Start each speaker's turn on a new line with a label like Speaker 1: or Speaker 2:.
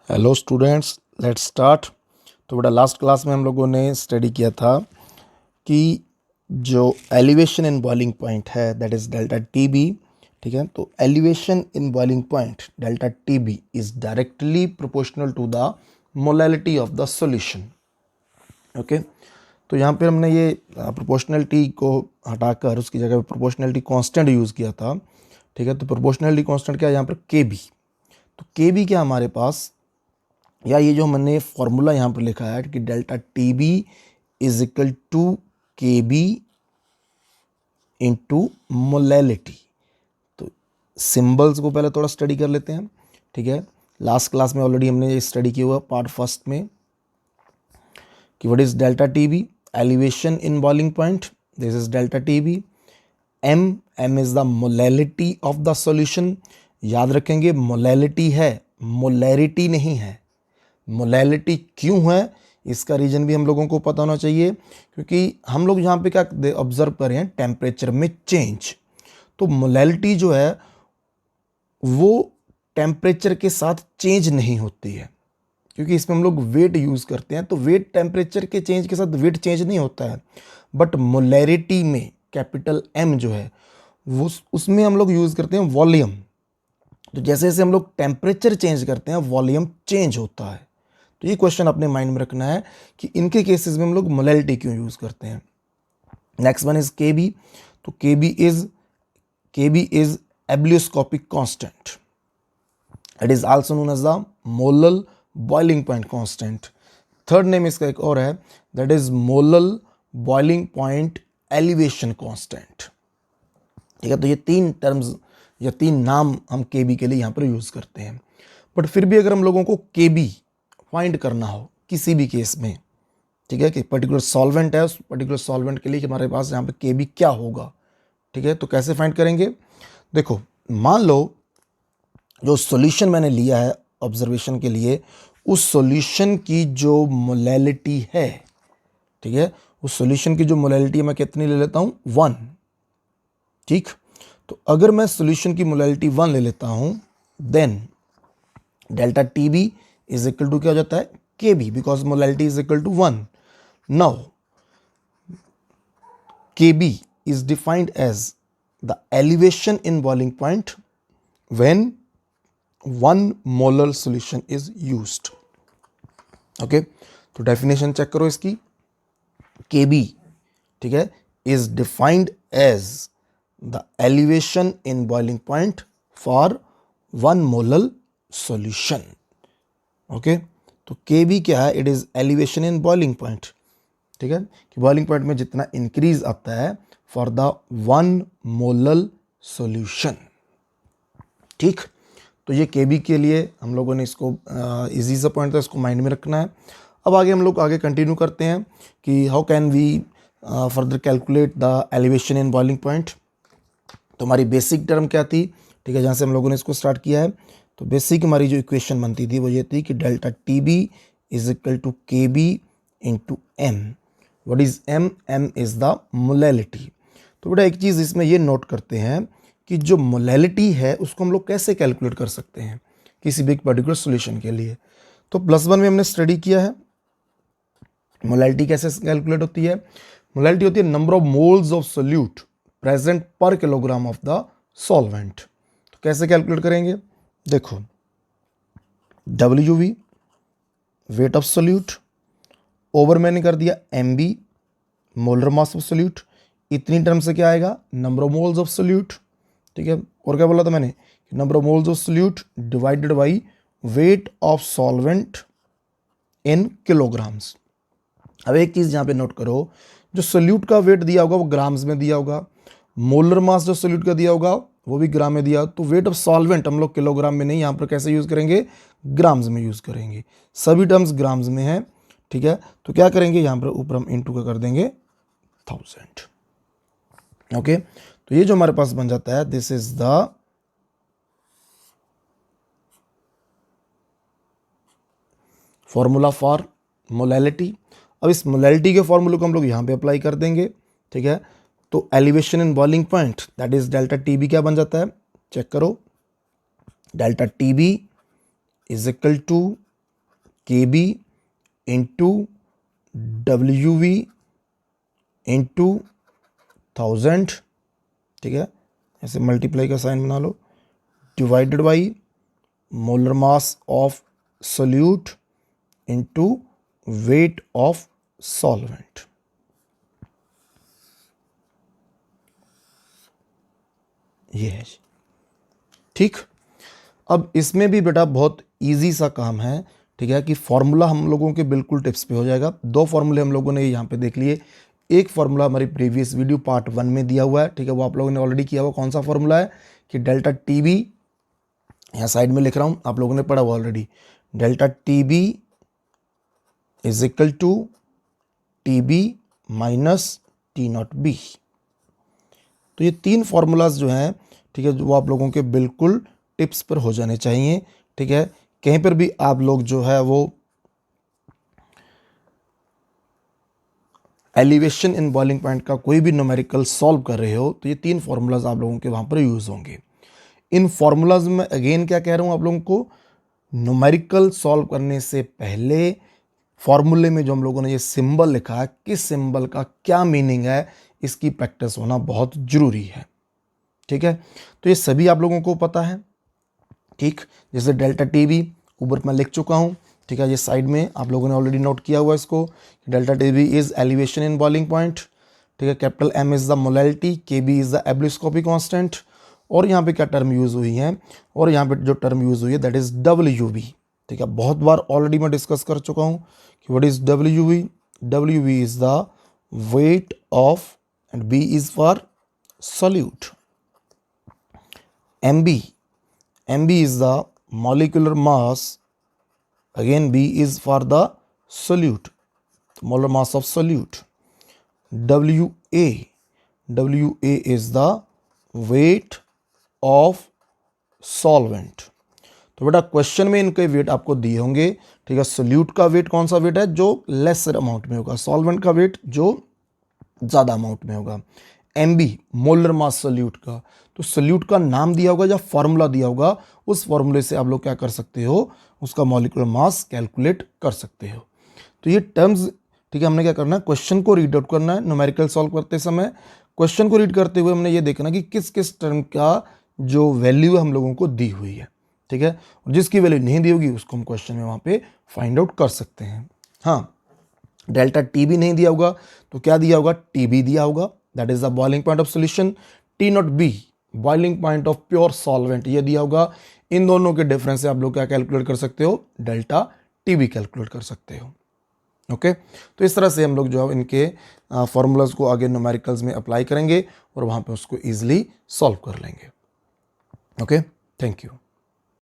Speaker 1: Hello students, let's start. तो बेटा last class में हम लोगों ने स्टडी किया था कि जो एलिवेशन इन बॉइलिंग पॉइंट है that is delta T B. ठीक है, तो elevation in boiling point delta T B is directly proportional to the molality of the solution. Okay, तो यहाँ पे हमने ये प्रोपोर्शनलिटी को हटाकर उसकी जगह पे प्रोपोर्शनलिटी कांस्टेंट यूज़ किया था। ठीक है, तो प्रोपोर्शनलिटी कांस्टेंट क्या है यहाँ पर? के बी। तो के बी क्या हमारे पास, या ये जो हमने फॉर्मूला यहाँ पर लिखा है कि delta T B is equal to K B into molality. तो सिंबल्स को पहले थोड़ा स्टडी कर लेते हैं। ठीक है, लास्ट क्लास में ऑलरेडी हमने ये स्टडी किया हुआ पार्ट फर्स्ट में कि what is delta T B, elevation in boiling point, this is delta T B. M is the molality of the solution. याद रखेंगे मोलैलिटी है, मोलैरिटी नहीं है। मोलैलिटी क्यों है इसका रीजन भी हम लोगों को पता होना चाहिए, क्योंकि हम लोग यहाँ पे क्या ऑब्जर्व कर रहे हैं, टेम्परेचर में चेंज। तो मोलैलिटी जो है वो टेम्परेचर के साथ चेंज नहीं होती है, क्योंकि इसमें हम लोग वेट यूज़ करते हैं। तो वेट टेम्परेचर के चेंज के साथ वेट चेंज नहीं होता है, बट मोलैरिटी में कैपिटल एम जो है वो उसमें हम लोग यूज़ करते हैं वॉल्यूम। तो जैसे जैसे हम लोग टेम्परेचर चेंज करते हैं वॉल्यूम चेंज होता है। तो ये क्वेश्चन अपने माइंड में रखना है कि इनके केसेस में हम लोग मोलैलिटी क्यों यूज़ करते हैं। Next one is K B. तो K B is ebullioscopic constant. It is also known as the molal boiling point constant. Third name इसका एक और है, that is molal boiling point elevation constant. ठीक है, तो ये तीन टर्म्स या तीन नाम हम के बी के लिए यहाँ पर यूज़ करते हैं। बट फिर भी अगर हम लोगों को के बी फाइंड करना हो किसी भी केस में, ठीक है, कि पर्टिकुलर सॉल्वेंट है, उस पर्टिकुलर सॉल्वेंट के लिए हमारे पास यहाँ पे के बी क्या होगा। ठीक है, तो कैसे फाइंड करेंगे? देखो, मान लो जो सॉल्यूशन मैंने लिया है ऑब्जर्वेशन के लिए, उस सॉल्यूशन की जो मोलैलिटी है, ठीक है, उस सॉल्यूशन की जो मोलैलिटी है मैं कितनी ले लेता हूँ? 1। ठीक, तो अगर मैं सॉल्यूशन की मोलैलिटी 1 ले लेता हूँ, then delta T B is equal to क्या हो जाता है? K B, because molality is equal to 1। Now K B is defined as the elevation in boiling point when 1 molar solution is used. Okay, तो definition check करो इसकी। K B, ठीक है, is defined as the elevation in boiling point for 1 molar solution. Okay, तो K B क्या है? It is elevation in boiling point. ठीक है, कि बॉइलिंग पॉइंट में जितना इंक्रीज आता है फॉर द 1 मोलर सॉल्यूशन। ठीक, तो ये के बी के लिए हम लोगों ने इसको इजी सा पॉइंट था, इसको माइंड में रखना है। अब आगे हम लोग आगे कंटिन्यू करते हैं कि how can we further calculate the elevation in boiling point. तो हमारी बेसिक टर्म क्या थी? ठीक है, जहाँ से हम लोगों ने इसको स्टार्ट किया है, तो बेसिक हमारी जो इक्वेशन बनती थी वो ये थी कि delta T B is equal to K B into M. What is M? M is the molality. तो बेटा एक चीज़ इसमें ये नोट करते हैं कि जो मोलैलिटी है उसको हम लोग कैसे कैलकुलेट कर सकते हैं किसी भी एक पर्टिकुलर सॉल्यूशन के लिए। तो +1 में हमने स्टडी किया है मोलैलिटी कैसे कैलकुलेट होती है। मोलैलिटी होती है number of moles of solute present पर किलोग्राम ऑफ द सॉल्वेंट। तो कैसे कैलकुलेट करेंगे? देखो, WV weight of solute over मैंने कर दिया MB molar mass of solute. इतनी टर्म से क्या आएगा? Number of moles of solute. ठीक है, और क्या बोला था मैंने? Number of moles of solute divided by wait of solvent in kilograms. अब एक चीज़ यहाँ पे नोट करो, जो सोल्यूट का वेट दिया होगा वो ग्राम्स में दिया होगा, मोलर मास जो सोल्यूट का दिया होगा वो भी ग्राम में दिया। तो वेट ऑफ सॉल्वेंट हम लोग किलोग्राम में नहीं, यहाँ पर कैसे यूज़ करेंगे? ग्राम्स में यूज़ करेंगे। सभी टर्म्स ग्राम्स में है। ठीक है, तो क्या करेंगे यहाँ पर ऊपर हम इनटू का कर देंगे 1000। ओके, तो ये जो हमारे पास बन जाता है, this is the formula for molality. अब इस मोलैलिटी के फॉर्मूले को हम लोग यहाँ पे अप्लाई कर देंगे। ठीक है, तो elevation in boiling point that is delta T B क्या बन जाता है? चेक करो, delta T B is equal to KB into WV into 1000, ठीक है, ऐसे मल्टीप्लाई का साइन बना लो, divided by molar mass of solute into weight of solvent. ये है जी, ठीक। अब इसमें भी बेटा बहुत इजी सा काम है, ठीक है, कि फॉर्मूला हम लोगों के बिल्कुल टिप्स पे हो जाएगा। दो फॉर्मूले हम लोगों ने यहाँ पे देख लिए। एक फॉर्मूला हमारी प्रीवियस वीडियो पार्ट 1 में दिया हुआ है, ठीक है, वो आप लोगों ने ऑलरेडी किया हुआ। कौन सा फॉर्मूला है कि डेल्टा TB, यहाँ साइड में लिख रहा हूँ, आप लोगों ने पढ़ा हुआ already, delta TB is equal to TB minus T0B। तो ये तीन फॉर्मूलाज जो हैं, ठीक है, वो आप लोगों के बिल्कुल टिप्स पर हो जाने चाहिए, ठीक है। कहीं पर भी आप लोग जो है वो एलिवेशन इन बॉइलिंग पॉइंट का कोई भी न्यूमेरिकल सॉल्व कर रहे हो तो ये तीन फॉर्मूलाज आप लोगों के वहां पर यूज होंगे। इन फॉर्मूलाज में अगेन क्या कह रहा हूं आप लोगों को, न्यूमेरिकल सॉल्व करने से पहले फॉर्मूले में जो हम लोगों ने ये सिंबल लिखा है, किस सिंबल का क्या मीनिंग है, इसकी प्रैक्टिस होना बहुत जरूरी है, ठीक है। तो ये सभी आप लोगों को पता है, ठीक। जैसे डेल्टा TB ऊपर मैं लिख चुका हूं, ठीक है, ये साइड में आप लोगों ने ऑलरेडी नोट किया हुआ इसको, delta TB is elevation in boiling point, ठीक है। Capital M is the molality, KB is the ebullioscopic constant, और यहाँ पे क्या टर्म यूज हुई है, और यहाँ पे जो टर्म यूज हुई है दैट इज WB, ठीक है। बहुत बार ऑलरेडी मैं डिस्कस कर चुका हूँ कि what is WB। WB is the weight of, and B is for solute। MB is the molecular mass, again B is for the solute, molar mass of solute। WA is the weight of solvent। तो बेटा question में इनके wait आपको दिए होंगे, ठीक है। Solute का वेट कौन सा वेट है, जो लेसर अमाउंट में होगा, सॉल्वेंट का वेट जो ज्यादा अमाउंट में होगा। MB मोलर मास सोल्यूट का, तो सोल्यूट का नाम दिया होगा या फॉर्मूला दिया होगा, उस फॉर्मूले से आप लोग क्या कर सकते हो, उसका मॉलिक्यूलर मास कैलकुलेट कर सकते हो। तो ये टर्म्स, ठीक है, हमने क्या करना है, क्वेश्चन को रीड आउट करना है। न्यूमेरिकल सॉल्व करते समय क्वेश्चन को रीड करते हुए हमने ये देखना कि किस किस टर्म का जो वैल्यू हम लोगों को दी हुई है, ठीक है, और जिसकी वैल्यू नहीं दी होगी उसको हम क्वेश्चन में वहां पे फाइंड आउट कर सकते हैं। हाँ, डेल्टा TB नहीं दिया होगा तो क्या दिया होगा, TB दिया होगा, that is the boiling point of solution. T0B boiling point of pure solvent, ये दिया होगा। इन दोनों के डिफरेंस से आप लोग क्या कैलकुलेट कर सकते हो, डेल्टा TB कैलकुलेट कर सकते हो। ओके, तो इस तरह से हम लोग जो है इनके फॉर्मूलाज को आगे न्यूमेरिकल्स में अप्लाई करेंगे और वहां पे उसको इजीली सॉल्व कर लेंगे। Okay, thank you.